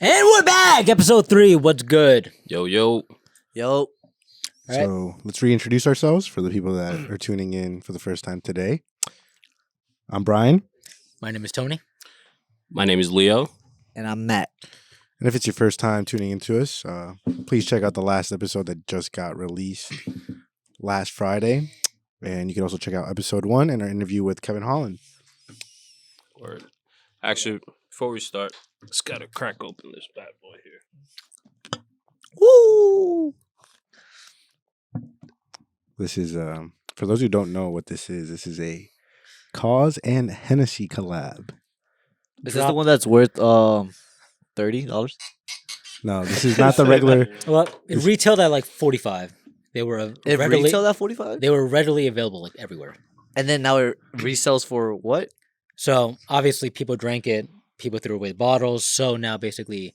And we're back, episode 3. What's good? Yo. All right. So let's reintroduce ourselves for the people that are tuning in for the first time today. I'm Brian. My name is Tony. My name is Leo. And I'm Matt. And if it's your first time tuning into us, please check out the last episode that just got released last Friday. And you can also check out episode 1 and our interview with Kevin Holland. Word. Actually, before we start, just gotta crack open this bad boy here. Woo! This is, for those who don't know what this is a Cause and Hennessy collab. Is this the one that's worth $30? No, this is not the regular. Well, it retailed at like 45. They were It readily retailed at 45? they were readily available like everywhere. And then now it resells for what? So obviously people drank it, people threw away bottles. So now basically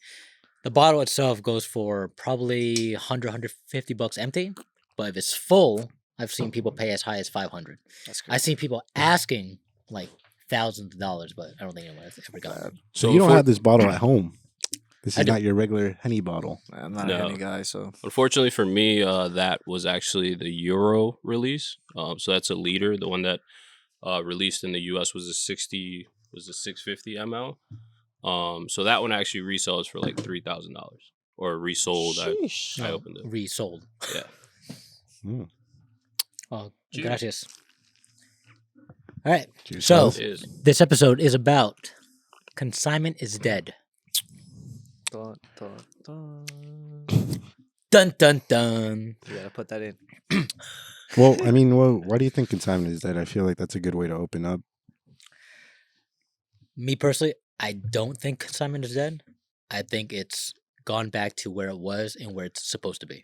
the bottle itself goes for probably 150 bucks empty. But if it's full, I've seen people pay as high as 500. That's I've seen people asking like thousands of dollars, but I don't think anyone has ever gotten it. So you don't for- have this bottle at home. This I is do. not your regular Henny bottle. I'm not No. any guy, so. Unfortunately for me, that was actually the Euro release. So that's a liter. The one that released in the US was a 650 ml. So that one actually resells for like $3,000 or resold. I opened it. Resold. Yeah. Mm. Oh, Cheers. gracias. All right. Cheers, So- fellas. It is. This episode is about Consignment is Dead. Dun, dun, dun. Dun dun dun. You gotta put that in. Well, I mean, why do you think consignment is dead? I feel like that's a good way to open up. Me personally, I don't think Consignment is dead. I think it's gone back to where it was and where it's supposed to be.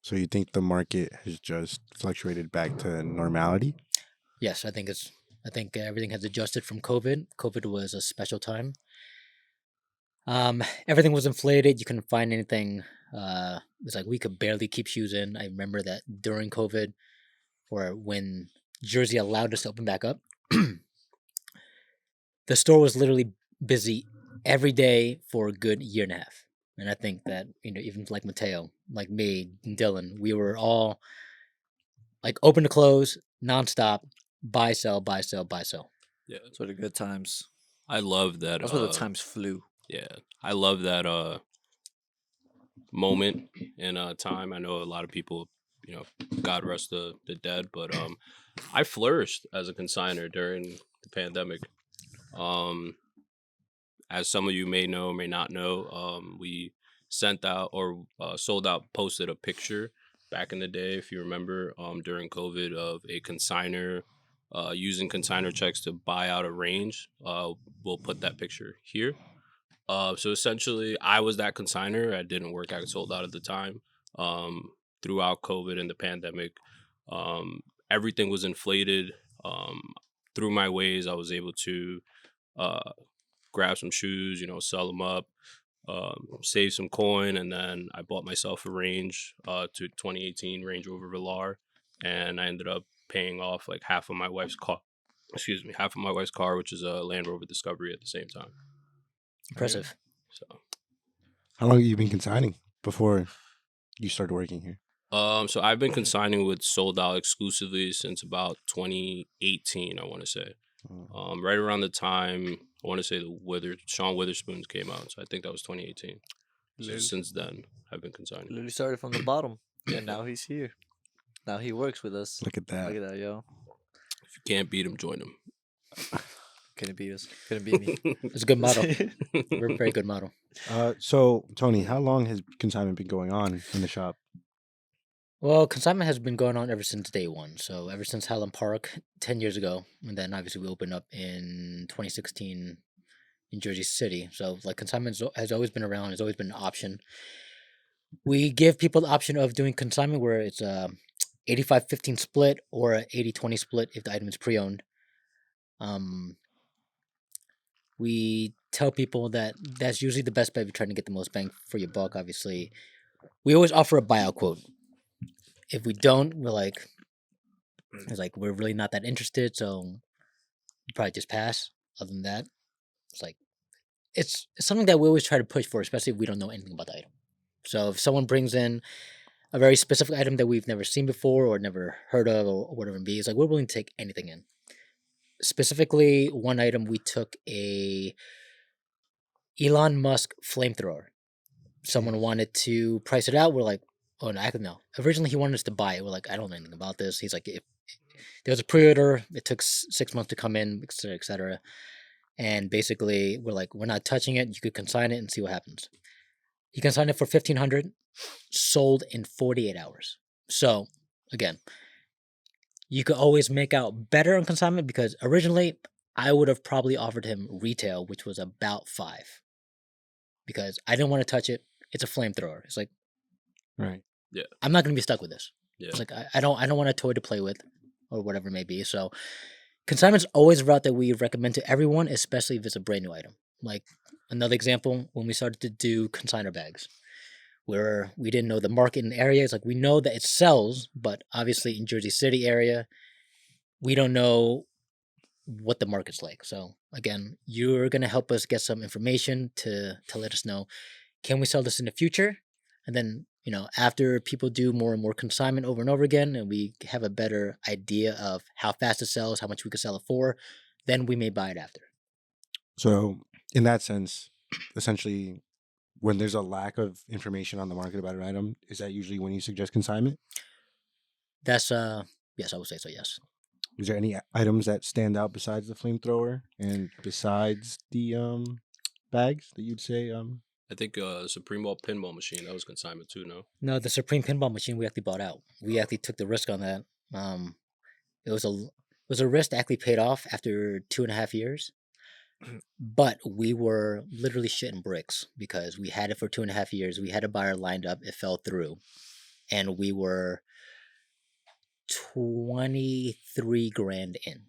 So you think the market has just fluctuated back to normality? Yes, I think everything has adjusted from COVID. COVID was a special time. Everything was inflated. You couldn't find anything. It's like we could barely keep shoes in. I remember that during COVID, or when Jersey allowed us to open back up, the store was literally busy every day for a good year and a half. And I think that, even like Mateo, like me, and Dylan, we were all like open to close, nonstop, buy, sell, buy, sell, buy, sell. Yeah. Those were the good times. I love that. That's where the times flew. Yeah. I love that moment in time. I know a lot of people, God rest the dead, but I flourished as a consigner during the pandemic. As some of you may know, may not know, we sent out or sold out, posted a picture back in the day, if you remember, during COVID, of a consigner using consigner checks to buy out a range. We'll put that picture here. So essentially, I was that consigner. I didn't work. I sold out at the time. Throughout COVID and the pandemic, everything was inflated. Through my ways, I was able to grab some shoes, sell them up, save some coin, and then I bought myself a Range, to 2018 Range Rover Velar, and I ended up paying off like half of my wife's car. Half of my wife's car, which is a Land Rover Discovery at the same time. Impressive. So, How long have you been consigning before you started working here? so I've been consigning with Sold Out exclusively since about 2018, I want to say. Right around the time, I want to say Sean Witherspoon's came out, so I think that was 2018. So since then, I've been consigning. Literally started from the bottom. And now he's here. Now he works with us. Look at that. Look at that, yo. If you can't beat him, join him. Couldn't beat us. Couldn't beat me. It's a good model. Very good model. So, Tony, how long has consignment been going on in the shop? Well, Consignment has been going on ever since day one. So ever since Highland Park 10 years ago. And then obviously we opened up in 2016 in Jersey City. So like Consignment has always been around. Has always been an option. We give people the option of doing Consignment where it's a 85-15 split or a 80-20 split if the item is pre-owned. We tell people that that's usually the best bet if you're trying to get the most bang for your buck. Obviously, we always offer a buyout quote. If we don't, it's like we're really not that interested, so you probably just pass. Other than that, it's like it's something that we always try to push for, especially if we don't know anything about the item. So if someone brings in a very specific item that we've never seen before or never heard of or whatever it be, it's like we're willing to take anything in. Specifically, one item we took a Elon Musk flamethrower. Someone wanted to price it out. We're like, oh no, actually no. Originally, he wanted us to buy it. We're like, I don't know anything about this. He's like, if there was a pre-order, it took 6 months to come in, et cetera, et cetera. And basically, we're like, we're not touching it. You could consign it and see what happens. He consigned it for 1,500, sold in 48 hours. So again, you could always make out better on consignment because originally I would have probably offered him retail, which was about 5, because I didn't want to touch it. It's a flamethrower. It's like Right. I'm not gonna be stuck with this. Yeah. It's like I don't want a toy to play with, or whatever it may be. So consignment's always a route that we recommend to everyone, especially if it's a brand new item. Like another example, when we started to do consignor bags, where we didn't know the market in the area. It's like we know that it sells, but obviously in Jersey City area, we don't know what the market's like. So again, you're gonna help us get some information to let us know, can we sell this in the future? And then, after people do more and more consignment over and over again, and we have a better idea of how fast it sells, how much we could sell it for, then we may buy it after. So, in that sense, essentially, when there's a lack of information on the market about an item, is that usually when you suggest consignment? That's yes, I would say so. Yes. Is there any items that stand out besides the flamethrower and besides the bags that you'd say I think Supreme Ball pinball machine, that was consignment too, no? No, the Supreme pinball machine we actually bought out. We actually took the risk on that. It was a risk that actually paid off after 2.5 years. But we were literally shitting bricks because we had it for 2.5 years. We had a buyer lined up. It fell through, and we were 23 grand in.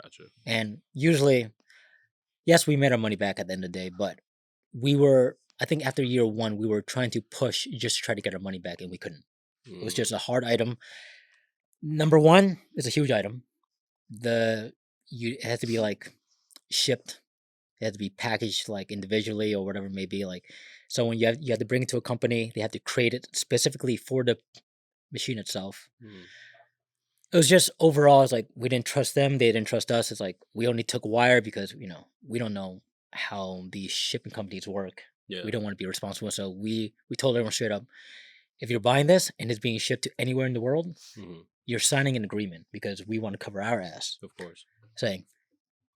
Gotcha. And usually, yes, we made our money back at the end of the day, but we were, I think after year 1, we were trying to push just to try to get our money back, and we couldn't. It was just a hard item. Number one, it's a huge item. It has to be like shipped. It has to be packaged like individually or whatever it may be. Like, so when you have to bring it to a company, they have to create it specifically for the machine itself. It was just overall, it's like we didn't trust them, they didn't trust us. It's like we only took wire because we don't know how these shipping companies work. Yeah. We don't want to be responsible, so we told everyone straight up, if you're buying this and it's being shipped to anywhere in the world, you're signing an agreement because we want to cover our ass. Of course. Saying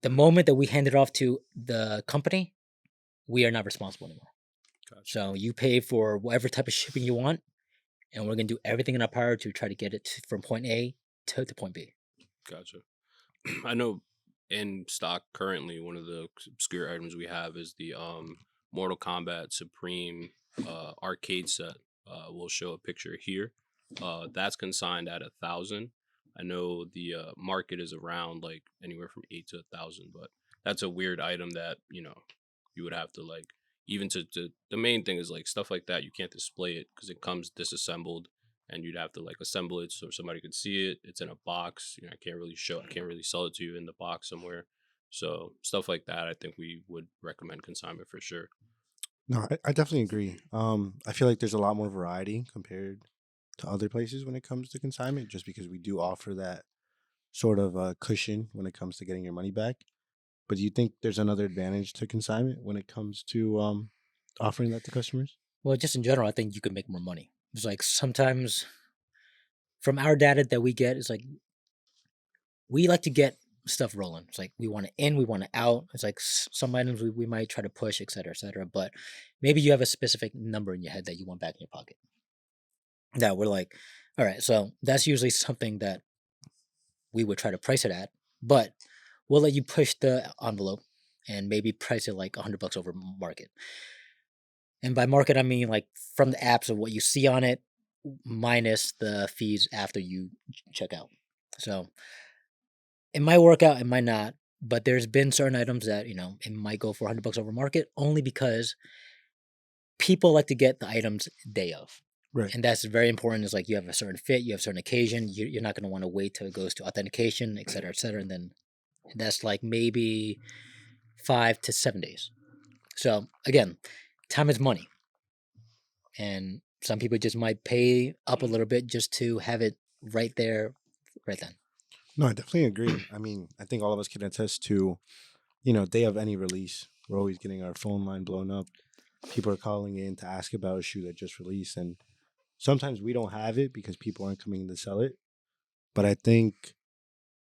the moment that we hand it off to the company, we are not responsible anymore. Gotcha. So you pay for whatever type of shipping you want, and we're gonna do everything in our power to try to get it from point A to point B. Gotcha. I know in stock currently, one of the obscure items we have is the Mortal Kombat Supreme arcade set. We'll show a picture here. That's consigned at 1,000. I know the market is around like anywhere from 8 to 1,000, but that's a weird item that you would have to like, even to the main thing is like stuff like that you can't display it because it comes disassembled, and you'd have to like assemble it so somebody could see it. It's in a box. I can't really sell it to you in the box somewhere. So stuff like that, I think we would recommend consignment for sure. No, I definitely agree. I feel like there's a lot more variety compared to other places when it comes to consignment, just because we do offer that sort of cushion when it comes to getting your money back. But do you think there's another advantage to consignment when it comes to offering that to customers? Well, just in general, I think you could make more money. It's like sometimes from our data that we get, it's like we like to get stuff rolling. It's like we want it in, we want it out. It's like some items we might try to push, et cetera, et cetera. But maybe you have a specific number in your head that you want back in your pocket. That we're like, all right, so that's usually something that we would try to price it at, but we'll let you push the envelope and maybe price it like $100 over market. And by market, I mean like from the apps of what you see on it, minus the fees after you check out. So it might work out, it might not, but there's been certain items that, it might go for $100 over market only because people like to get the items day of. Right. And that's very important. It's like you have a certain fit, you have a certain occasion. You're not going to want to wait till it goes to authentication, et cetera, et cetera. And then that's like maybe 5 to 7 days. So again, time is money, and some people just might pay up a little bit just to have it right there, right then. No, I definitely agree. I mean, I think all of us can attest to, day of any release, we're always getting our phone line blown up. People are calling in to ask about a shoe that just released, and sometimes we don't have it because people aren't coming in to sell it. But I think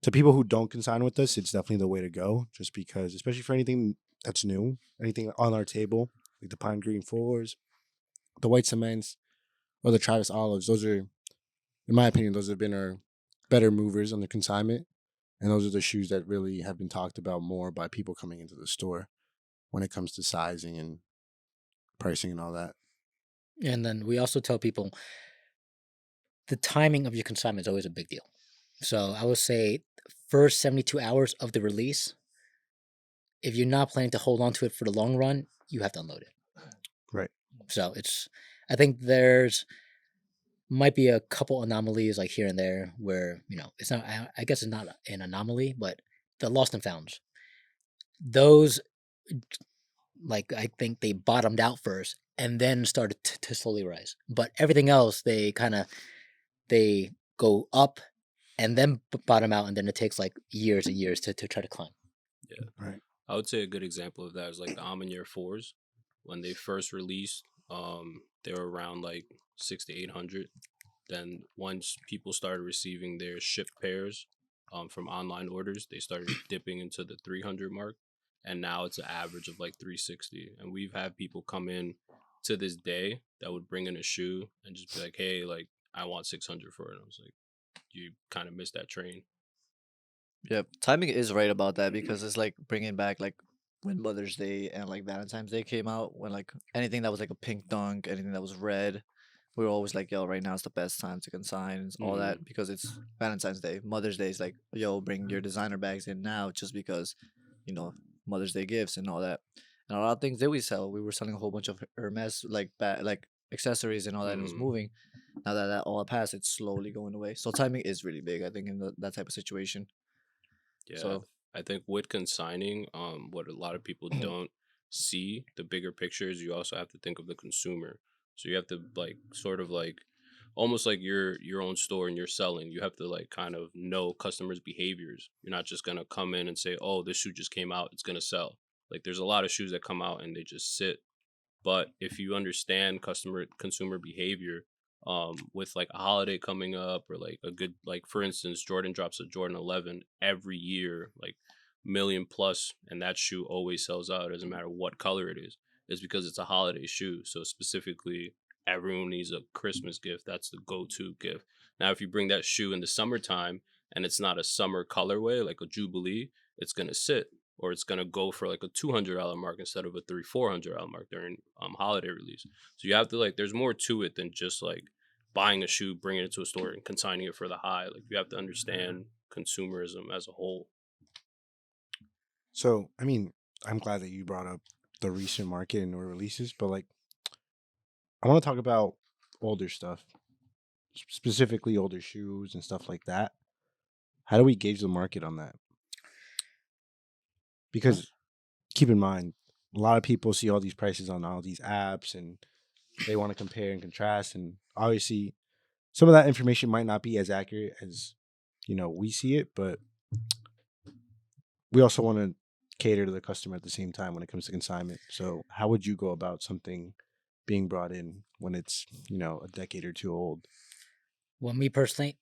to people who don't consign with us, it's definitely the way to go. Just because, especially for anything that's new, anything on our table, like the pine green fours, the white cements, or the Travis olives, those are, in my opinion, those have been our better movers on the consignment. And those are the shoes that really have been talked about more by people coming into the store when it comes to sizing and pricing and all that. And then we also tell people the timing of your consignment is always a big deal. So I would say first 72 hours of the release, if you're not planning to hold on to it for the long run, you have to unload it. Right. So I think there's might be a couple anomalies like here and there where, it's not, I guess it's not an anomaly, but the lost and founds, those, like, I think they bottomed out first and then started to slowly rise. But everything else, they go up and then bottom out, and then it takes like years and years to try to climb. Yeah. Right. I would say a good example of that is like the Amanier 4s. When they first released, they were around like 6 to 800. Then once people started receiving their shipped pairs from online orders, they started dipping into the 300 mark. And now it's an average of like 360. And we've had people come in to this day that would bring in a shoe and just be like, hey, like, I want 600 for it. And I was like, you kind of missed that train. Yep, timing is right about that because it's like bringing back like when Mother's Day and like Valentine's Day came out, when like anything that was like a pink dunk, anything that was red, we were always like, yo, right now is the best time to consign and all Mm-hmm. that because it's Valentine's Day. Mother's Day is like, yo, bring your designer bags in now just because, you know, Mother's Day gifts and all that. And a lot of things that we sell, we were selling a whole bunch of Hermes like accessories and all that, and it was Mm-hmm. moving. Now that that all passed, it's slowly going away. So timing is really big, I think, in that type of situation. Yeah, So I think with consigning, what a lot of people don't see the bigger picture is you also have to think of the consumer. So you have to like sort of like almost like your own store and you're selling. You have to like kind of know customers' behaviors. You're not just gonna come in and say, "Oh, this shoe just came out, it's gonna sell." Like there's a lot of shoes that come out and they just sit. But if you understand consumer behavior, with like a holiday coming up or like a good, like for instance, Jordan drops a Jordan 11 every year, like million plus, and that shoe always sells out. It doesn't matter what color it is because it's a holiday shoe. So specifically, everyone needs a Christmas gift. That's the go-to gift. Now, if you bring that shoe in the summertime and it's not a summer colorway like a Jubilee, it's gonna sit or it's gonna go for like a $200 mark instead of a $400 mark during holiday release. So you have to like, there's more to it than just like buying a shoe, bringing it to a store, and consigning it for the high. Like you have to understand consumerism as a whole. So, I mean, I'm glad that you brought up the recent market and new releases, but like, I want to talk about older stuff, specifically older shoes and stuff like that. How do we gauge the market on that? Because keep in mind, a lot of people see all these prices on all these apps and they want to compare and contrast. And obviously, some of that information might not be as accurate as, we see it, but we also want to cater to the customer at the same time when it comes to consignment. So, how would you go about something being brought in when it's, a decade or two old? Well, me personally,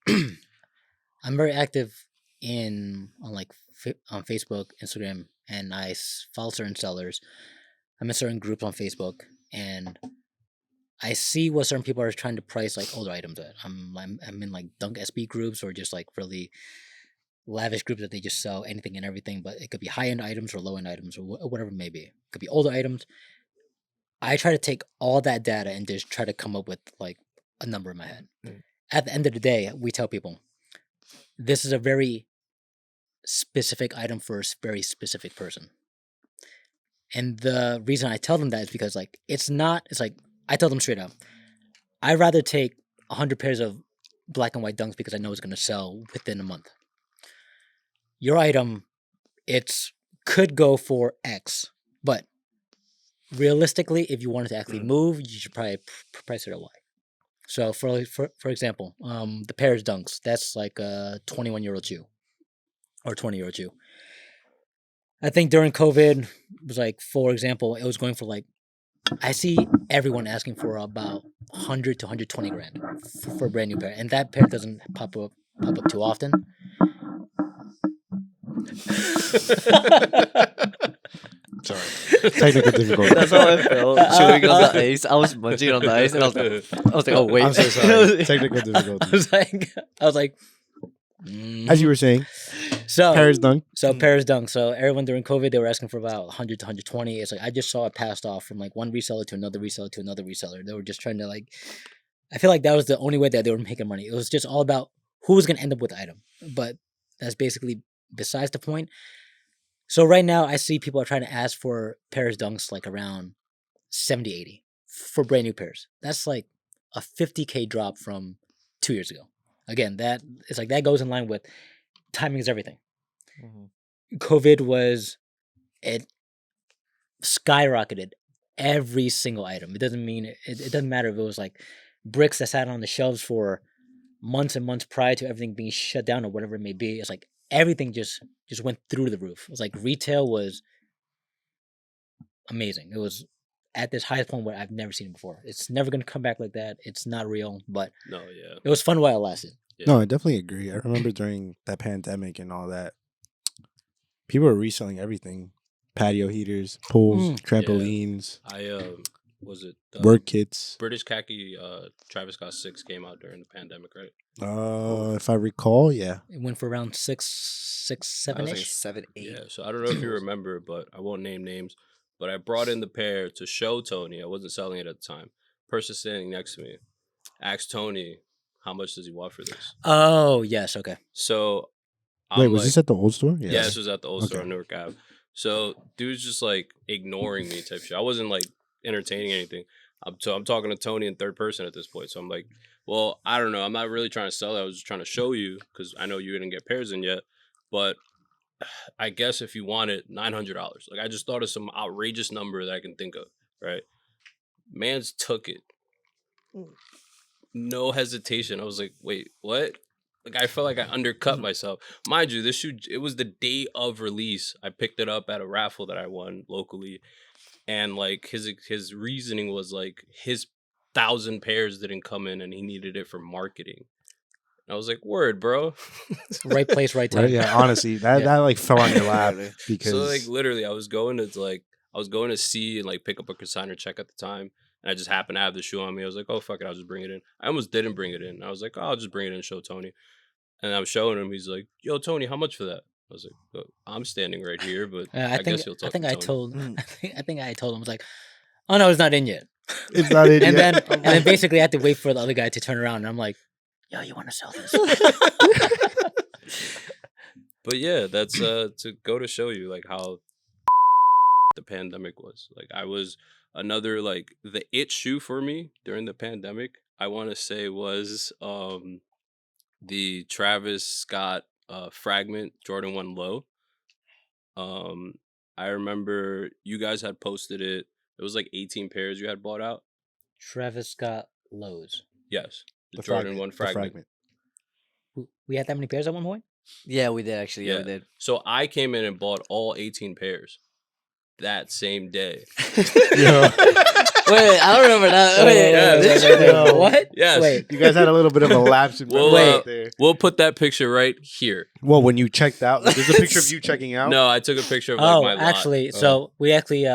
I'm very active on like on Facebook, Instagram, and follow certain sellers. I'm in certain groups on Facebook, and I see what certain people are trying to price like older items at. I'm in like Dunk SB groups or just like really lavish groups that they just sell anything and everything, but it could be high end items or low end items or whatever it may be. It could be older items. I try to take all that data and just try to come up with like a number in my head. At the end of the day, we tell people this is a very specific item for a very specific person. And the reason I tell them that is because like it's like I tell them straight up, I'd rather take 100 pairs of black and white dunks because I know it's going to sell within a month. Your item, it's could go for X, but realistically, if you wanted to actually move, you should probably price it away. So for example, the Paris Dunks, that's like a 21-year-old Jew or 20-year-old Jew. I think during COVID, it was like, for example, it was going for like, I see everyone asking for about 100 to 120 grand for a brand new pair, and that pair doesn't pop up too often. Sorry, technical difficulty. That's how I felt chewing on the ice. I was munching on the ice, and I was like, oh wait. I'm so sorry. Technical difficulties. I was like, As you were saying, so Paris Dunk. So Paris Dunk. So everyone during COVID, they were asking for about 100 to 120. It's like I just saw it passed off from like one reseller to another reseller to another reseller. They were just trying to like. I feel like that was the only way that they were making money. It was just all about who was going to end up with the item. But that's basically besides the point. So right now, I see people are trying to ask for Paris Dunks like around 70, 80 for brand new pairs. That's like a 50K drop from 2 years ago. Again, that it's like that goes in line with timing is everything. COVID was it skyrocketed every single item. It doesn't mean it doesn't matter if it was like bricks that sat on the shelves for months and months prior to everything being shut down or whatever it may be. It's like everything just went through the roof. It was like retail was amazing. It was at this highest point where I've never seen it before. It's never gonna come back like that. It's not real, but No, yeah. it was fun while it lasted. Yeah. No, I definitely agree. I remember during that pandemic and all that, people were reselling everything: patio heaters, pools, trampolines, was it work kits. British khaki Travis Scott 6 came out during the pandemic, right? If I recall, yeah. It went for around six, I seven was like ish. 7, 8. Yeah, so I don't know if you remember, but I won't name names. But I brought in the pair to show Tony. I wasn't selling it at the time. Person standing next to me asked Tony, how much does he want for this? Oh yes, okay. So Wait, I'm was like, this at the old store? yeah, this was at the old store Okay. on Newark Ave. So dude's just like ignoring me type shit. I wasn't like entertaining anything. I'm talking to Tony in third person at this point. So I'm like, well, I don't know. I'm not really trying to sell it. I was just trying to show you because I know you didn't get pairs in yet. But I guess if you want it, $900. Like I just thought of some outrageous number that I can think of. Right? Man's took it. No hesitation. I was like, wait, what? Like I felt like I undercut myself. Mind you, this shoe, it was the day of release. I picked it up at a raffle that I won locally. And like his reasoning was like his 1,000 pairs didn't come in and he needed it for marketing. And I was like, word, bro. Right place, right time. Right? Yeah, honestly, that like fell on your lap because So like literally I was going to see and like pick up a consignor check at the time. And I just happened to have the shoe on me. I was like, oh fuck it, I'll just bring it in. I almost didn't bring it in. I was like, oh, I'll just bring it in and show Tony. And I'm showing him. He's like, yo, Tony, how much for that? I was like, well, I'm standing right here, but I guess he'll talk to Tony. I told him. I was like, oh no, it's not in yet. it's not in and yet. then basically I had to wait for the other guy to turn around, and I'm like, yo, you want to sell this? But yeah, that's to go to show you like how the pandemic was. Like I was another like the it shoe for me during the pandemic. I want to say was the Travis Scott Fragment Jordan 1 Low. I remember you guys had posted it. It was like 18 pairs you had bought out. Travis Scott Lowe's. Yes, the Jordan 1 the Fragment. We had that many pairs at one point? Yeah, we did actually. Yeah, Yeah. we did. So I came in and bought all 18 pairs that same day. Yeah. Wait, I don't remember that. Wait, Yeah, what? Yes. Wait. You guys had a little bit of a lapse in Well, memory there. We'll put that picture right here. Well, when you checked out, there's a picture of you checking out. No, I took a picture of like my lot. actually, so we actually,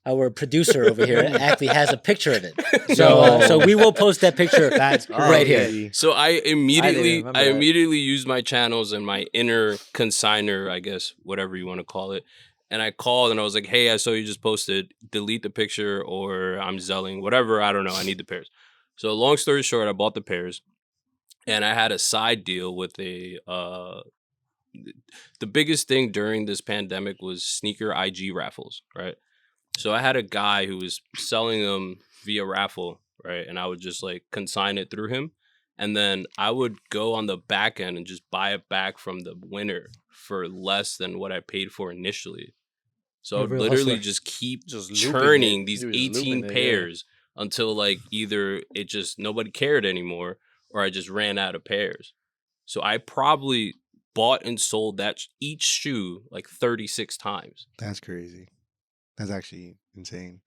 our producer over here actually has a picture of it. So we will post that picture That's right here. crazy. So I immediately remember that. used my channels and my inner consigner, I guess, whatever you want to call it. And I called and I was like, hey, I saw you just posted, delete the picture or I'm selling, whatever. I don't know. I need the pairs. So long story short, I bought the pairs and I had a side deal with the biggest thing during this pandemic was sneaker IG raffles, right? So I had a guy who was selling them via raffle, right? And I would just like consign it through him. And then I would go on the back end and just buy it back from the winner for less than what I paid for initially. So A I would real literally hustler. just keep Just looping churning it. these You were just looping 18 it, yeah. pairs until like either it just nobody cared anymore or I just ran out of pairs. So I probably bought and sold each shoe like 36 times. That's crazy. That's actually insane.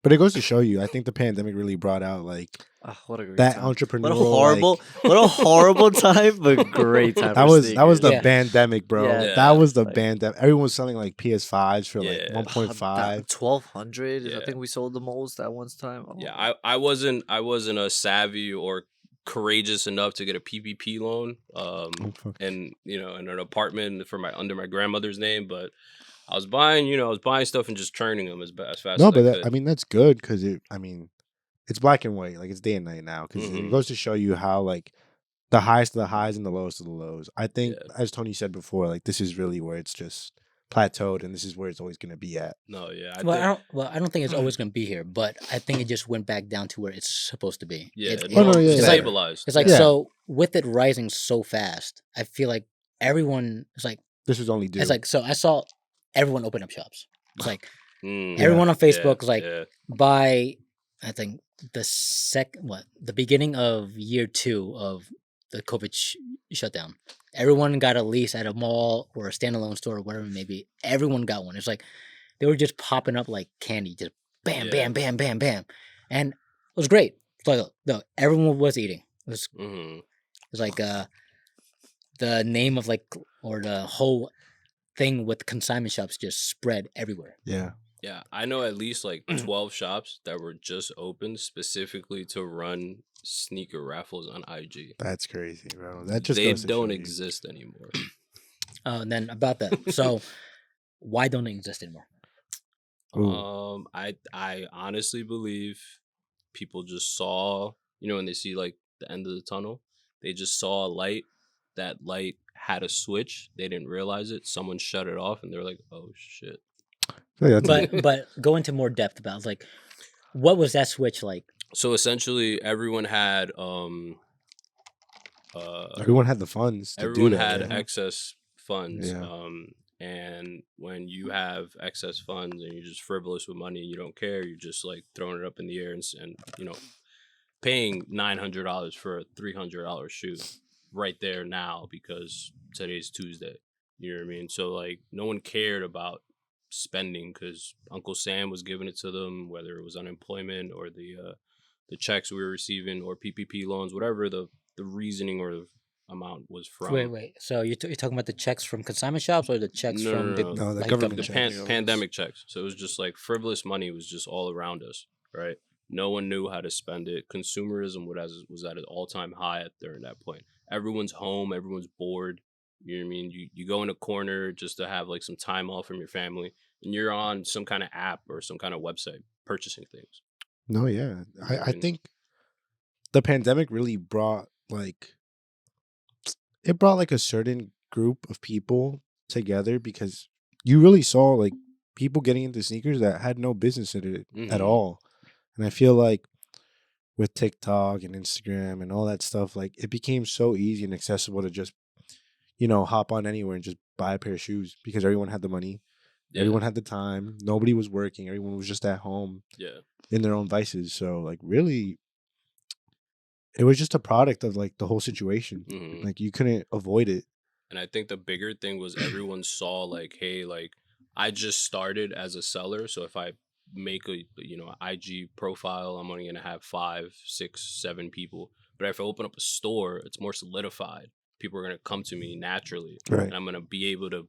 But it goes to show you, I think the pandemic really brought out like Ah, what a great that time. entrepreneurial like What a horrible time, but great time that for was sneakers. the Yeah. pandemic, bro. Yeah, That Yeah. was the like pandemic. Everyone was selling like PS5s for like Yeah. 1.5. 1,200 is I Yeah. think we sold the most at one time. Yeah, Oh, I wasn't a savvy or courageous enough to get a PPP loan, Oh, fuck. and in an apartment for my under my grandmother's name, but I was buying stuff and just churning them as fast No, as I but could. I mean that's good because it's black and white, like it's day and night now. Because it Hmm. goes to show you how like the highest of the highs and the lowest of the lows. I think, Yeah. as Tony said before, like this is really where it's just plateaued, and this is where it's always going to be at. No, yeah, I don't think it's always going to be here, but I think it just went back down to where it's supposed to be. yeah, It, it Oh no, norm- yeah, it's yeah. like stabilized. it's like Yeah. so with it rising so fast. I feel like everyone is like This was only due. it's like so I saw everyone open up shops. It's like Mm, Yeah. everyone on yeah, Facebook was like yeah, by I think the beginning of year 2 of the COVID shutdown. Everyone got a lease at a mall or a standalone store or whatever it may be. Everyone got one. It's like they were just popping up like candy, just bam, Yeah. bam, bam, bam, bam, and it was great. It's like no, everyone was eating. It was like the name of like or the whole thing with consignment shops just spread everywhere. yeah. yeah. I know at least like 12 shops that were just opened specifically to run sneaker raffles on IG. That's crazy, bro. That just They goes to show don't you. exist anymore. And then about that, so why don't they exist anymore? Ooh. I honestly believe people just saw, when they see like the end of the tunnel, they just saw a light. That light had a switch. They didn't realize it. Someone shut it off, and they're like, "Oh shit!" So yeah, that's But go into more depth about like what was that switch like? So essentially, everyone had everyone had the funds to everyone do that. had yeah. excess funds. Yeah. And when you have excess funds and you're just frivolous with money and you don't care, you're just like throwing it up in the air and paying $900 for a $300 shoe right there now because today's Tuesday. You know what I mean? So like no one cared about spending because Uncle Sam was giving it to them, whether it was unemployment or the checks we were receiving or PPP loans, whatever the reasoning or the amount was from. Wait. So you're talking about the checks from consignment shops or the checks No, from no, the, no. No, the like, government The checks. pandemic checks. So it was just like frivolous money was just all around us, right? No one knew how to spend it. Consumerism was at an all-time high during that point. Everyone's home, everyone's bored. You know what I mean? You go in a corner just to have like some time off from your family, and you're on some kind of app or some kind of website purchasing things. No, yeah. I mean? think the pandemic really brought like a certain group of people together because you really saw like people getting into sneakers that had no business in it at Mhm. all. And I feel like with TikTok and Instagram and all that stuff, like it became so easy and accessible to just, hop on anywhere and just buy a pair of shoes because everyone had the money. Yeah, Everyone had the time. Nobody was working. Everyone was just at home yeah. in their own vices. So like really it was just a product of like the whole situation. Mhm. Like you couldn't avoid it. And I think the bigger thing was everyone saw like, hey, like I just started as a seller, so if I make a IG profile, I'm only gonna have 5, 6, 7 people. But if I open up a store, it's more solidified. People are gonna come to me naturally, Right. and I'm gonna be able to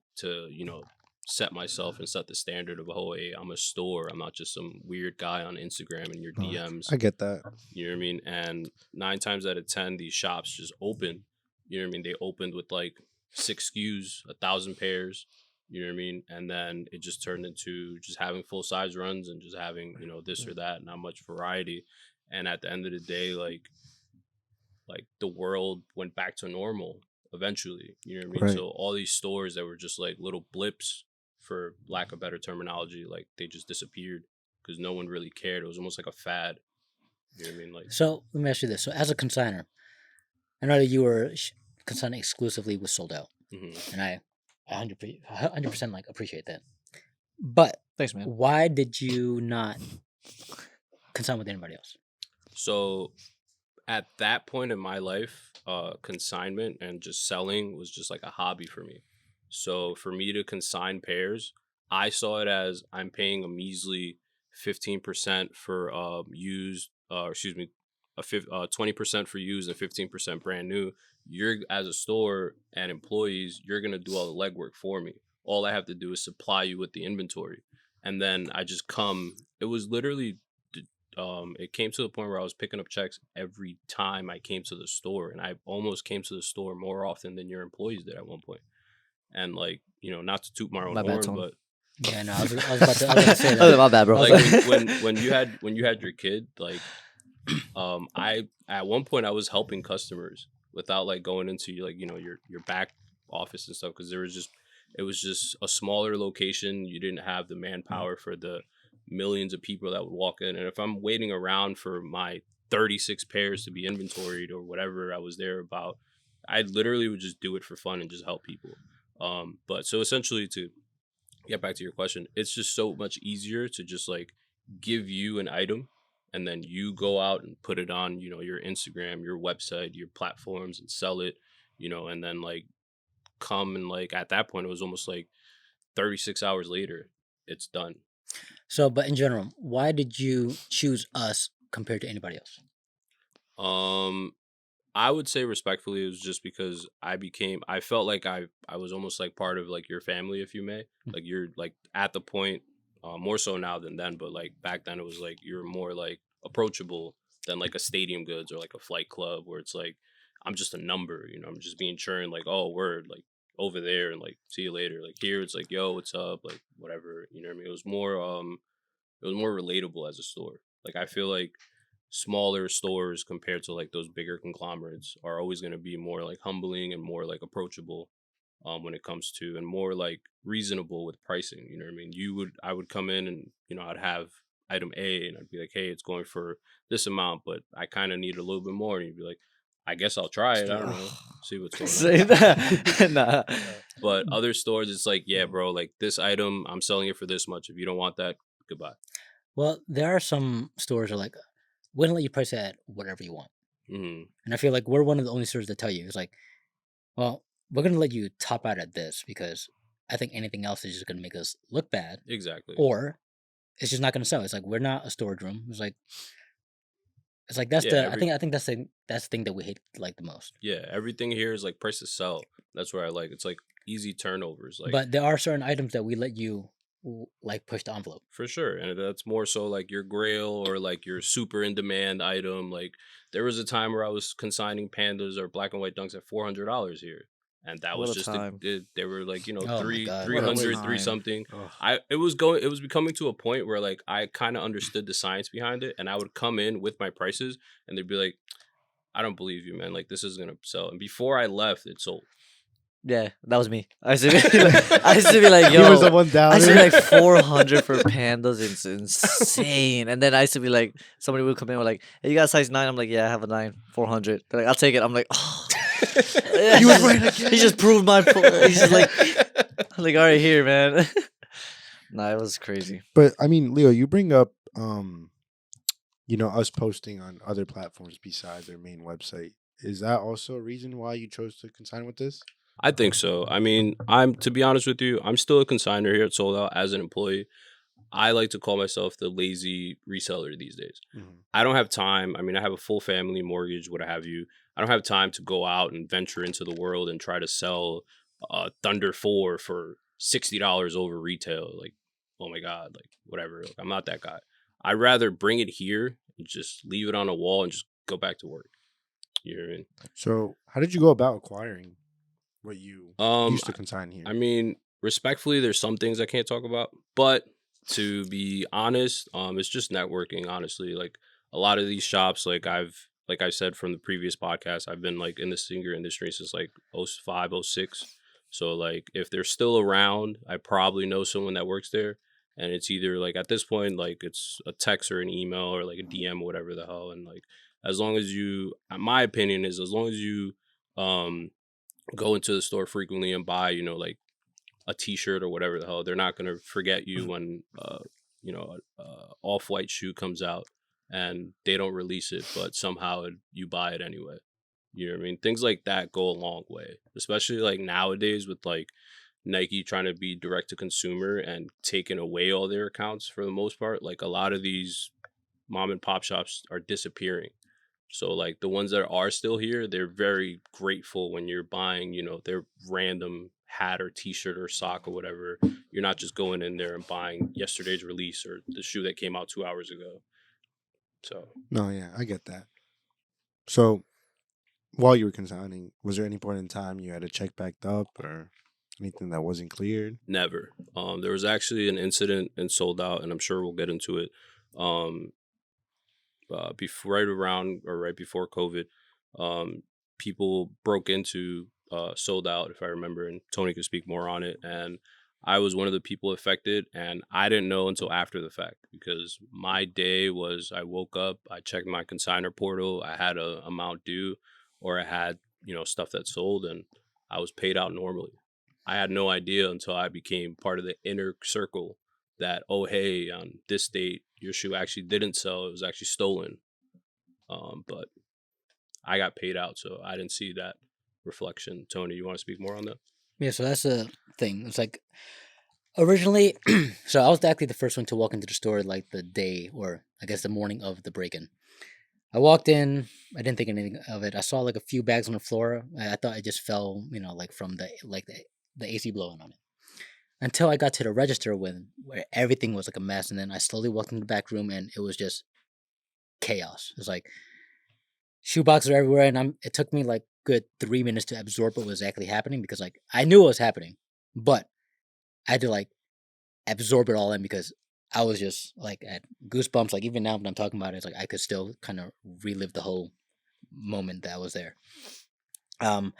set myself and set the standard of hey, I'm a store. I'm not just some weird guy on Instagram in your No, DMs. I get that. You know what I mean? And 9 times out of 10, these shops just open. You know what I mean? They opened with like 6 SKUs, 1,000 pairs. You know what I mean? And then it just turned into just having full size runs and just having this or that, not much variety. And at the end of the day, like the world went back to normal eventually. You know what I mean? Right. So all these stores that were just like little blips, for lack of better terminology, like they just disappeared because no one really cared. It was almost like a fad. You know what I mean? Like, So let me ask you this: so as a consigner, I know that you were consigning exclusively with Sold Out, mhm. and I 100% like appreciate that. But Thanks, man. why did you not consign with anybody else? So at that point in my life, consignment and just selling was just like a hobby for me. So for me to consign pairs, I saw it as I'm paying a measly 15% for used, excuse me, 20% for used and 15% brand new. You're as a store and employees, you're gonna do all the legwork for me. All I have to do is supply you with the inventory, and then I just come. It was literally it came to the point where I was picking up checks every time I came to the store, and I almost came to the store more often than your employees did at one point. And like, not to toot my own My bad, horn, Tone. but Yeah, no, I was about to say Oh, that. my bad, bro. like when you had your kid, like I at one point I was helping customers without like going into like your back office and stuff, because it was just a smaller location. You didn't have the manpower for the millions of people that would walk in, and if I'm waiting around for my 36 pairs to be inventoried or whatever I was there about, I literally would just do it for fun and just help people. But so essentially, to get back to your question, it's just so much easier to just like give you an item, and then you go out and put it on, your Instagram, your website, your platforms, and sell it, and then like come and like at that point it was almost like 36 hours later, it's done. So, but in general, why did you choose us compared to anybody else? Um I would say respectfully, it was just because I felt like I was almost like part of like your family, if you may. Like you're like at the point, more so now than then, but like back then it was like you're more like approachable than like a Stadium Goods or like a Flight Club, where it's like I'm just a number, I'm just being churned like, oh word, like over there, and like see you later. Like here it's like, yo, what's up, like whatever, you know what I mean? It was more relatable as a store. Like I feel like smaller stores compared to like those bigger conglomerates are always going to be more like humbling and more like approachable, when it comes to, and more like reasonable with pricing. You know what I mean? I would come in and I'd have item A and I'd be like, hey, it's going for this amount, but I kind of need a little bit more. And you'd be like, I guess I'll try it. I don't know, see what's going on. Say that. Nah. But other stores, it's like, yeah, bro, like this item, I'm selling it for this much. If you don't want that, goodbye. Well, there are some stores that are like, we're gonna let you price it at whatever you want. Hmm. And I feel like we're one of the only stores that tell you, it's like, well, we're gonna let you top out at this because I think anything else is just gonna make us look bad, Exactly. or it's just not gonna sell. It's like we're not a storage room. It's like that's Yeah, I think that's the thing that we hate like the most. Yeah, everything here is like price to sell. That's what I like. It's like easy turnovers, like But there are certain items that we let you like push the envelope. for sure. And that's more so like your grail or like your super in demand item. Like there was a time where I was consigning pandas or black and white dunks at $400 here. And that What was a just time. they were like, Oh my god! three What a hundred, three time. something. Ugh. It was becoming to a point where like I kind of understood the science behind it, and I would come in with my prices and they'd be like, I don't believe you, man. Like this is gonna sell. And before I left, it sold. Yeah, that was me. I used to be like, I used to be like, He was the yo, one down I used to be there. like 400 for pandas. It's insane. And then I used to be like, somebody would come in with like, hey, you got a size 9? I'm like, yeah, I have a 9, 400. They're like, I'll take it. I'm like, oh. He was right again. He just proved my point. He's just like, I'm like, all right, here, man. Nah, it was crazy. But I mean, Leo, you bring up us posting on other platforms besides their main website. Is that also a reason why you chose to consign with this? I think so. I mean, I'm to be honest with you, I'm still a consigner here at Sold Out as an employee. I like to call myself the lazy reseller these days. Mhm. I don't have time. I mean, I have a full family, mortgage, what have you. I don't have time to go out and venture into the world and try to sell Thunder 4 for $60 over retail. Like, oh my God, like whatever. Like, I'm not that guy. I'd rather bring it here and just leave it on a wall and just go back to work. You know what I mean? So, how did you go about acquiring what you Um, used to consign here? I mean, respectfully, there's some things I can't talk about, but to be honest, it's just networking. Honestly, like a lot of these shops, like I said from the previous podcast, I've been like in the singer industry since like '05, '06. So like if they're still around, I probably know someone that works there, and it's either like at this point, like it's a text or an email or like a DM or whatever the hell, and like as long as you, my opinion is as long as you, um go into the store frequently and buy, like a T-shirt or whatever the hell. They're not gonna forget you when off-white shoe comes out and they don't release it, but somehow you buy it anyway. You know what I mean? Things like that go a long way, especially like nowadays with like Nike trying to be direct to consumer and taking away all their accounts for the most part. Like a lot of these mom and pop shops are disappearing. So like the ones that are still here, they're very grateful when you're buying, their random hat or t-shirt or sock or whatever. You're not just going in there and buying yesterday's release or the shoe that came out 2 hours ago. So No, yeah, I get that. So while you were consigning, was there any point in time you had a check backed up or anything that wasn't cleared? never. There was actually an incident in Sold Out, and I'm sure we'll get into it. Um, before, right around or right before COVID, people broke into Sold Out, if I remember, and Tony could speak more on it. And I was one of the people affected, and I didn't know until after the fact because my day was I woke up, I checked my consigner portal, I had a amount due, or I had stuff that sold, and I was paid out normally. I had no idea until I became part of the inner circle that, oh hey, on this date your shoe actually didn't sell, it was actually stolen. But I got paid out, so I didn't see that reflection. Tony, you want to speak more on that? Yeah, so that's the thing. It's like originally, so I was actually the first one to walk into the store like the day, or I guess the morning of the break-in. I walked in. I didn't think anything of it. I saw like a few bags on the floor. I thought it just fell, like from the AC blowing on it. Until I got to the register where everything was like a mess, and then I slowly walked into the back room, and it was just chaos. It was like shoe boxes are everywhere, and it took me like good 3 minutes to absorb what was actually happening because like I knew what was happening, but I had to like absorb it all in because I was just like at goosebumps. Like even now when I'm talking about it, it's like I could still kind of relive the whole moment that was there. Um,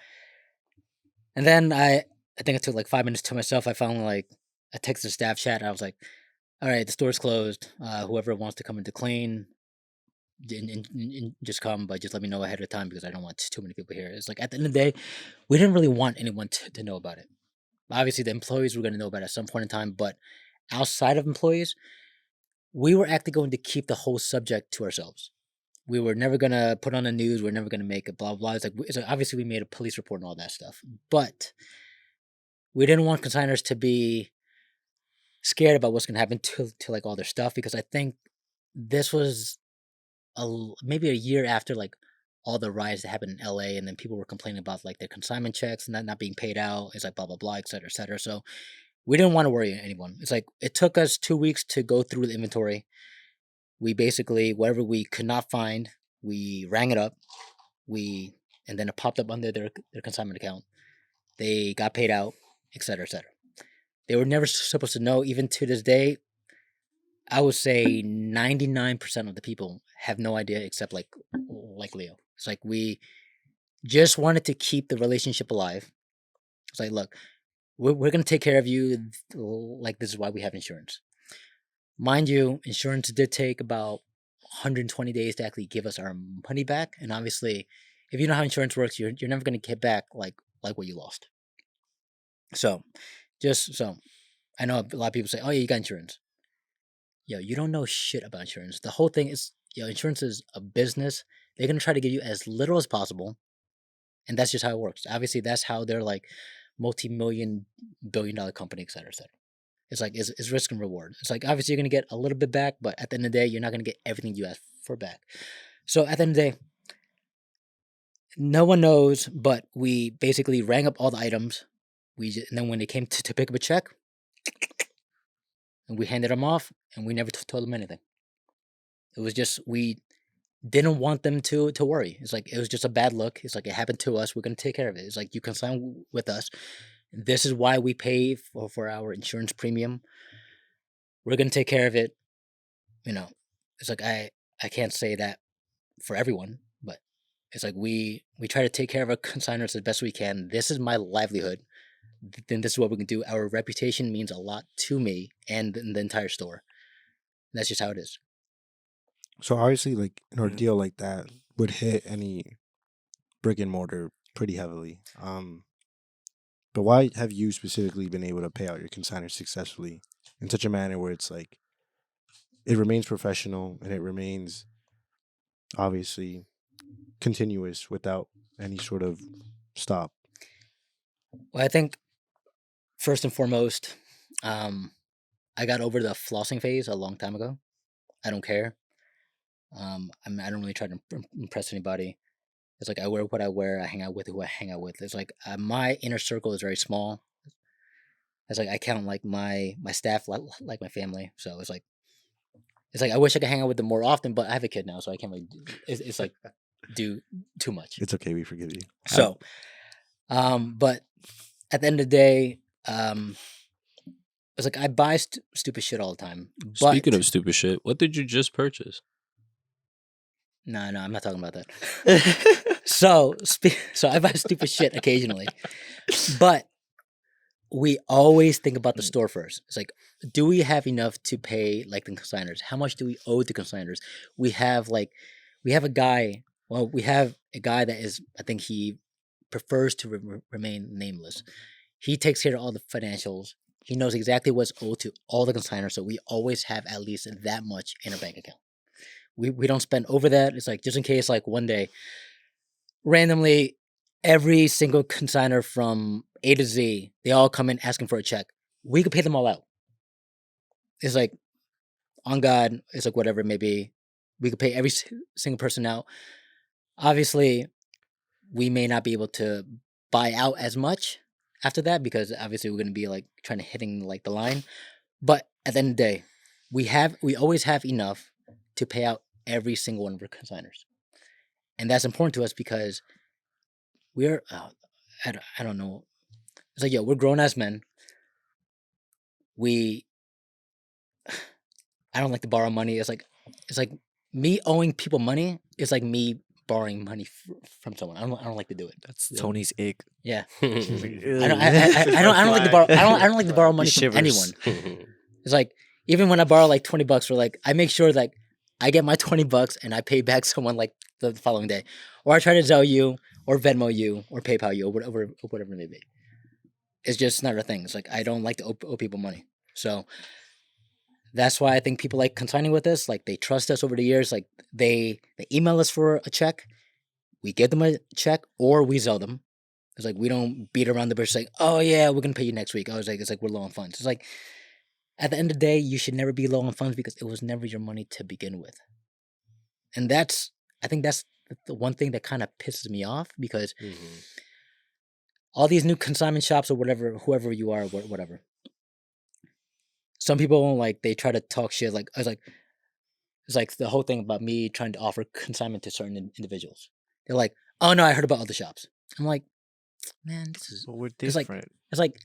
and then I think I took like 5 minutes to myself. I found like I texted the staff chat. And I was like, "All right, the store's closed. Whoever wants to come in to clean, just come, but just let me know ahead of time because I don't want too many people here." It's like at the end of the day, we didn't really want anyone to know about it. Obviously, the employees were going to know about it at some point in time, but outside of employees, we were actually going to keep the whole subject to ourselves. We were never going to put on the news. We're never going to make a blah blah. It's like obviously we made a police report and all that stuff, but we didn't want consigners to be scared about what's going to happen to like all their stuff because I think this was maybe a year after like all the riots that happened in LA, and then people were complaining about like their consignment checks and that not being paid out. It's like blah blah blah, et cetera, et cetera. So we didn't want to worry anyone. It's like it took us 2 weeks to go through the inventory. We basically whatever we could not find, we rang it up. And then it popped up under their consignment account. They got paid out, et cetera, et cetera. They were never supposed to know. Even to this day, I would say 99% of the people have no idea except like Leo. It's like we just wanted to keep the relationship alive. It's like, look, we're going to take care of you. Like, this is why we have insurance. Mind you, insurance did take about 120 days to actually give us our money back. And obviously, if you know how insurance works, you're never going to get back like what you lost. So, I know a lot of people say, oh, yeah, you got insurance. Yo, you don't know shit about insurance. The whole thing is, insurance is a business. They're going to try to give you as little as possible. And that's just how it works. Obviously, that's how they're like multi-million, billion-dollar company, et cetera, et cetera. It's like, it's risk and reward. It's like, obviously, you're going to get a little bit back, but at the end of the day, you're not going to get everything you asked for back. So at the end of the day, no one knows, but we basically rang up all the items. And then when they came to pick up a check, and we handed them off, and we never told them anything. It was just, we didn't want them to worry. It's like, it was just a bad look. It's like, it happened to us. We're going to take care of it. It's like, you can sign with us. This is why we pay for our insurance premium. We're going to take care of it. It's like, I can't say that for everyone, but it's like, we try to take care of our consigners as best we can. This is my livelihood. Then this is what we can do. Our reputation means a lot to me and the entire store. That's just how it is. So obviously, like an ordeal like that would hit any brick and mortar pretty heavily. But why have you specifically been able to pay out your consigners successfully in such a manner where it's like it remains professional and it remains obviously continuous without any sort of stop? Well, I think first and foremost, I got over the flossing phase a long time ago. I don't care. I don't really try to impress anybody. It's like I wear what I wear. I hang out with who I hang out with. It's like my inner circle is very small. It's like I count like my staff like my family. So it's like I wish I could hang out with them more often, but I have a kid now, so I can't really. It's like do too much. It's okay, we forgive you. So, but at the end of the day, it's like I buy stupid shit all the time. But Speaking of stupid shit, what did you just purchase? no, I'm not talking about that. So I buy stupid shit occasionally, but we always think about the store first. It's like, do we have enough to pay like the consigners? How much do we owe the consigners? We have a guy. Well, we have a guy that is. I think he prefers to remain nameless. He takes care of all the financials. He knows exactly what's owed to all the consigners, so we always have at least that much in our bank account. We don't spend over that. It's like just in case, like one day, randomly, every single consigner from A to Z, they all come in asking for a check. We could pay them all out. It's like, on God, it's like whatever it may be. We could pay every single person out. Obviously, we may not be able to buy out as much after that because obviously we're going to be like trying to hitting like the line. But at the end of the day, we always have enough to pay out every single one of our consigners. And that's important to us because we're, I don't know. It's like, yo, we're grown ass men. I don't like to borrow money. It's like me owing people money is like me borrowing money from someone. I don't like to do it. That's Tony's ick. Yeah. I I don't like to borrow. I don't like to borrow money from anyone. It's like even when I borrow like $20, or like I make sure like I get my $20 and I pay back someone like the following day, or I try to Zelle you or Venmo you or PayPal you or whatever it may be. It's just not a thing. It's like I don't like to owe people money, so that's why I think people like consigning with us. Like they trust us over the years. Like they email us for a check, we give them a check, or we Zelle them. It's like we don't beat around the bush saying, "Oh yeah, we're gonna pay you next week." I was like, it's like we're low on funds. It's like at the end of the day, you should never be low on funds because it was never your money to begin with. And I think that's the one thing that kind of pisses me off because all these new consignment shops or whatever, whoever you are, whatever. Some people like they try to talk shit. Like it's like the whole thing about me trying to offer consignment to certain individuals. They're like, "Oh no, I heard about other shops." I'm like, man, this is. But we're It's like different. it's like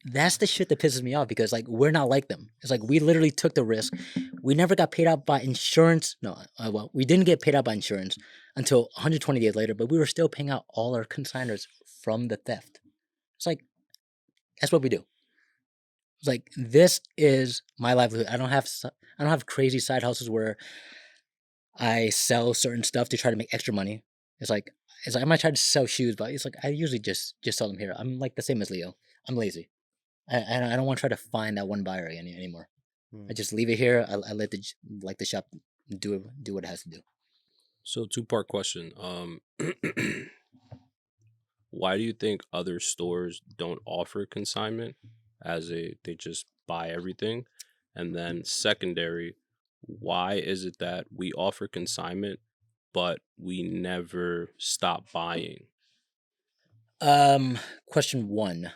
that's the shit that pisses me off because like we're not like them. It's like we literally took the risk. We never got paid out by insurance. No, well, we didn't get paid out by insurance until 120 days later, but we were still paying out all our consigners from the theft. It's like that's what we do. It's like this is my livelihood. I don't have crazy side hustles where I sell certain stuff to try to make extra money. It's like I might try to sell shoes, but it's like I usually just sell them here. I'm like the same as Leo. I'm lazy. I don't want to try to find that one buyer anymore. I just leave it here. I let the shop do what it has to do. So, two-part question. Why do you think other stores don't offer consignment they just buy everything? And then secondary, why is it that we offer consignment but we never stop buying? Question one.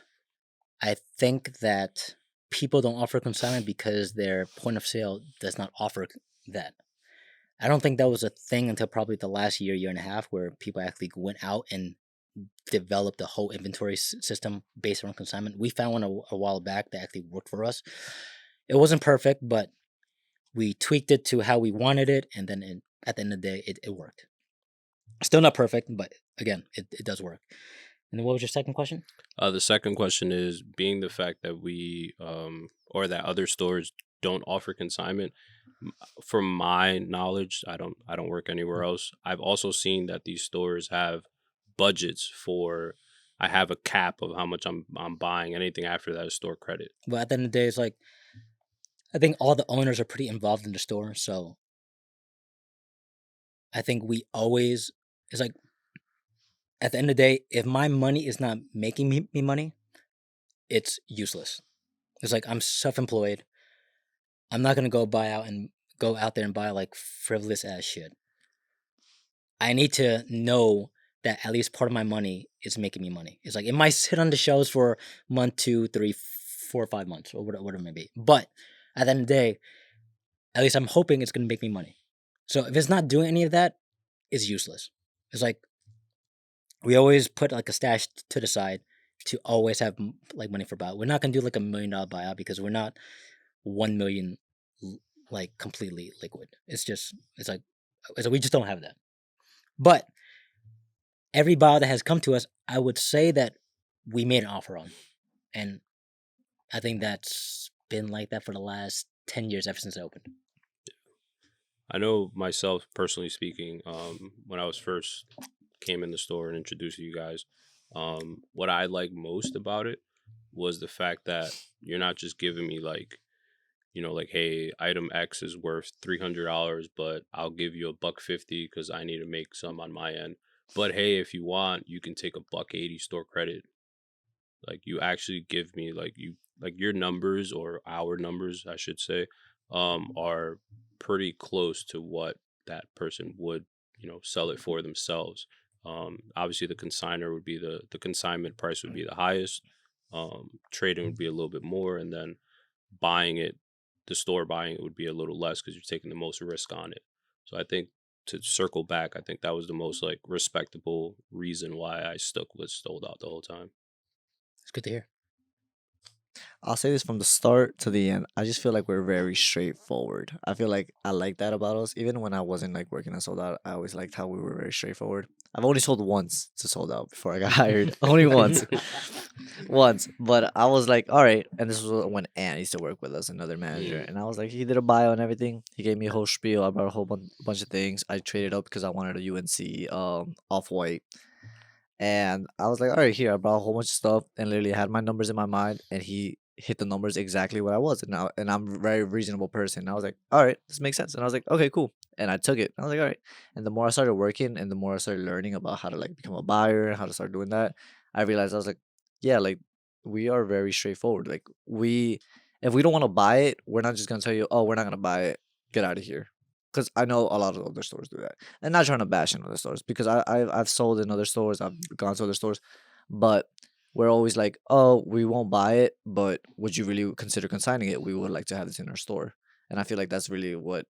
I think that people don't offer consignment because their point of sale does not offer that. I don't think that was a thing until probably the last year and a half, where people actually went out and developed a whole inventory system based on consignment. We found one a while back that actually worked for us. It wasn't perfect, but we tweaked it to how we wanted it, and then at the end of the day, it worked. Still not perfect, but again, it does work. And then what was your second question? The second question is, being the fact that we or that other stores don't offer consignment. From my knowledge, I don't work anywhere else. I've also seen that these stores have budgets for I have a cap of how much I'm buying. Anything after that is store credit. But at the end of the day, it's like I think all the owners are pretty involved in the store, so I think we always it's like at the end of the day, if my money is not making me money, it's useless. It's like I'm self-employed. I'm not gonna go out there and buy like frivolous ass shit. I need to know that at least part of my money is making me money. It's like it might sit on the shelves for month, 2, 3, 4, 5 months, or whatever it may be. But at the end of the day, at least I'm hoping it's gonna make me money. So if it's not doing any of that, it's useless. It's like we always put like a stash to the side to always have like money for buyout. We're not gonna do like $1 million buyout because we're not 1 million like completely liquid. It's like we just don't have that. But every buyout that has come to us, I would say that we made an offer on, and I think that's been like that for the last 10 years ever since I opened. I know myself personally speaking, when I was first came in the store and introduced to you guys, what I like most about it was the fact that you're not just giving me like, like, hey, item X is worth $300, but I'll give you $150 because I need to make some on my end. But hey, if you want, you can take $180 store credit. Like you actually give me like your numbers, or our numbers, I should say, are pretty close to what that person would, sell it for themselves. Obviously the consigner would be the consignment price would be the highest. Trading would be a little bit more, and then buying it, the store buying it would be a little less because you're taking the most risk on it. So I think, to circle back, I think that was the most like respectable reason why I stuck with sold out the whole time. It's good to hear. I'll say this from the start to the end. I just feel like we're very straightforward. I feel like I like that about us. Even when I wasn't like working at Sold Out, I always liked how we were very straightforward. I've only sold once to Sold Out before I got hired. Only once. Once. But I was like, all right. And this was when Ant used to work with us, another manager. Mm. And I was like, he did a bio and everything. He gave me a whole spiel. I brought a whole bunch of things. I traded up because I wanted a UNC off white. And I was like, all right, here, I brought a whole bunch of stuff and literally had my numbers in my mind. And he hit the numbers exactly what I was. And I'm a very reasonable person. And I was like, all right, this makes sense. And I was like, okay, cool. And I took it. I was like, all right. And the more I started working and the more I started learning about how to like become a buyer and how to start doing that, I realized I was like, yeah, like we are very straightforward. Like if we don't want to buy it, we're not just gonna tell you, oh, we're not gonna buy it. Get out of here. Because I know a lot of other stores do that, and not trying to bash in other stores because I've sold in other stores, I've gone to other stores, but we're always like, oh, we won't buy it, but would you really consider consigning it? We would like to have this in our store, and I feel like that's really what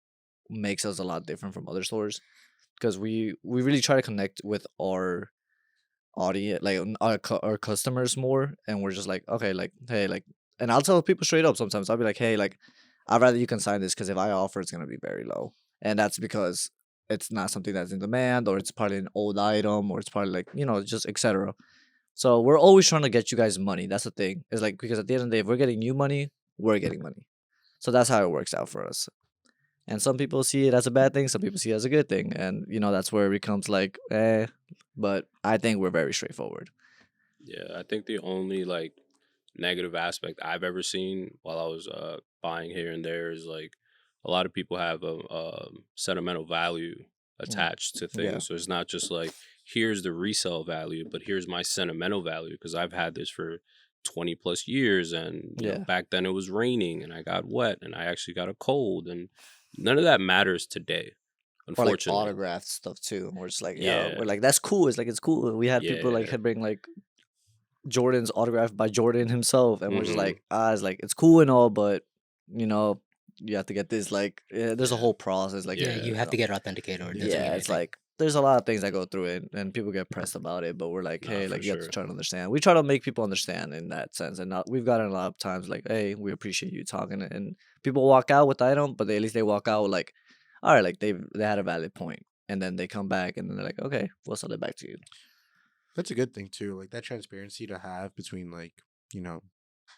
makes us a lot different from other stores because we really try to connect with our audience, like our customers more, and we're just like, okay, like, hey, like, and I'll tell people straight up sometimes. I'll be like, hey, like, I'd rather you consign this because if I offer, it's gonna be very low, and that's because it's not something that's in demand, or it's probably an old item, or it's probably like just etc. So we're always trying to get you guys money. That's the thing. It's like because at the end of the day, if we're getting you money, we're getting money. So that's how it works out for us. And some people see it as a bad thing, some people see it as a good thing, and that's where it becomes like, eh. But I think we're very straightforward. Yeah, I think the only like negative aspect I've ever seen while I was buying here and there is like a lot of people have a sentimental value Mm, attached to yeah, things. So it's not just like here's the resale value, but here's my sentimental value because I've had this for 20 plus years, and yeah. back then it was raining and I got wet and I actually got a cold, and none of that matters today, Or like unfortunately. autographed stuff too. And we're just like, yeah, Yeah, we're like, that's cool. It's like it's cool. We had people like yeah. had bring like Jordan's autographed by Jordan himself, and we're just Hmm. like, it's like it's cool and all, but you know, you have to get this like there's a Yeah, whole process. Like Yeah, yeah. you have to get it authenticated, or it doesn't mean yeah, it's anything. like there's a lot of things that go through it, and people get pressed about it. But we're like, Nah, hey, for like you have to sure. try to understand. We try to make people understand in that sense, and not, we've gotten a lot of times like, hey, we appreciate you talking, and people walk out with the item, but at least they walk out like, all right, like they had a valid point, and then they come back and then they're like, okay, we'll sell it back to you. That's a good thing too. Like that transparency to have between you know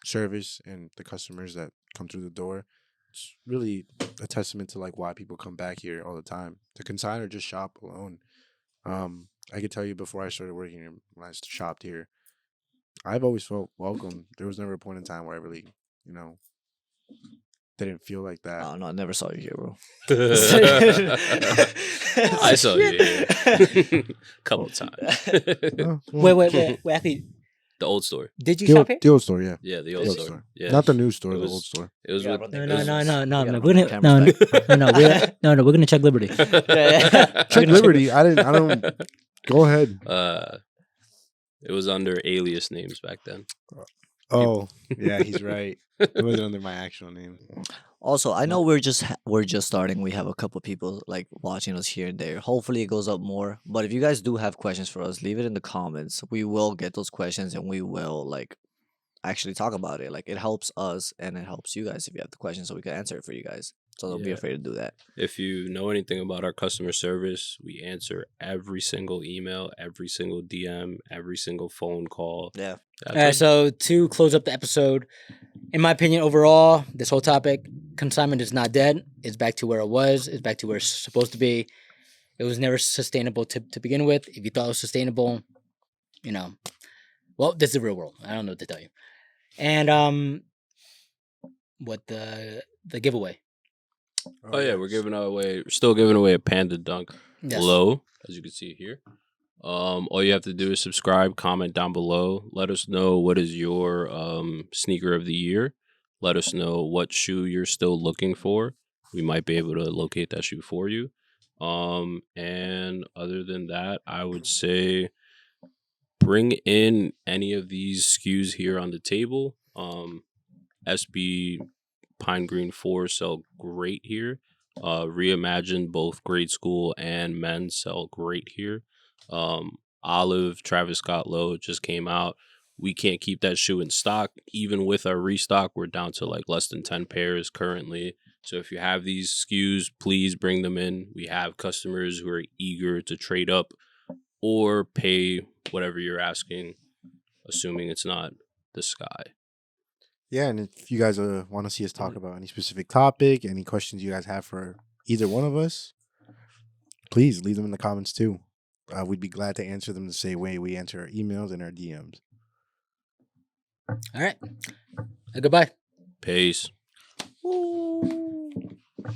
service and the customers that come through the door. It's really a testament to like why people come back here all the time. To consign or just shop alone. I could tell you before I started working here, when I shopped here, I've always felt welcome. There was never a point in time where I really, didn't feel like that. Oh no, I never saw you here, bro. I saw you here couple times. Wait. Actually, The old store. did you shop here? The old store, yeah. Yeah, the The old old store. store. Yeah, Not the new store, It the was- old store. it was Yeah, with run No, the no, business. no. You gotta We're run the gonna cameras back. no. We're gonna check Liberty. Yeah. Check Liberty. I don't. Go ahead. It was under alias names back then. Oh, yeah, he's right. It wasn't under my actual name. Also, I know we're just starting. We have a couple people like watching us here and there. Hopefully, it goes up more. But if you guys do have questions for us, leave it in the comments. We will get those questions and we will like actually talk about it. Like it helps us and it helps you guys if you have the questions, so we can answer it for you guys. So don't be Yeah. afraid to do that. If you know anything about our customer service, we answer every single email, every single DM, every single phone call. Yeah. That's All right, it. so to close up the episode, in my opinion, overall, this whole topic, consignment is not dead. It's back to where it was. It's back to where it's supposed to be. It was never sustainable to begin with. If you thought it was sustainable, well, this is the real world. I don't know what to tell you. And what the giveaway? Oh yeah, we're still giving away a Panda Dunk Yes. below, as you can see here. All you have to do is subscribe, comment down below. Let us know what is your sneaker of the year. Let us know what shoe you're still looking for. We might be able to locate that shoe for you. And other than that, I would say bring in any of these SKUs here on the table. SB Pine Green 4 sell great here. Reimagine both grade school and men sell great here. Olive Travis Scott Low just came out. We can't keep that shoe in stock. Even with our restock, we're down to like less than 10 pairs currently. So if you have these SKUs, please bring them in. We have customers who are eager to trade up or pay whatever you're asking, assuming it's not the sky. Yeah, and if you guys want to see us talk about any specific topic, any questions you guys have for either one of us, please leave them in the comments too. We'd be glad to answer them the same way we answer our emails and our DMs. All right. Goodbye. Peace. Ooh.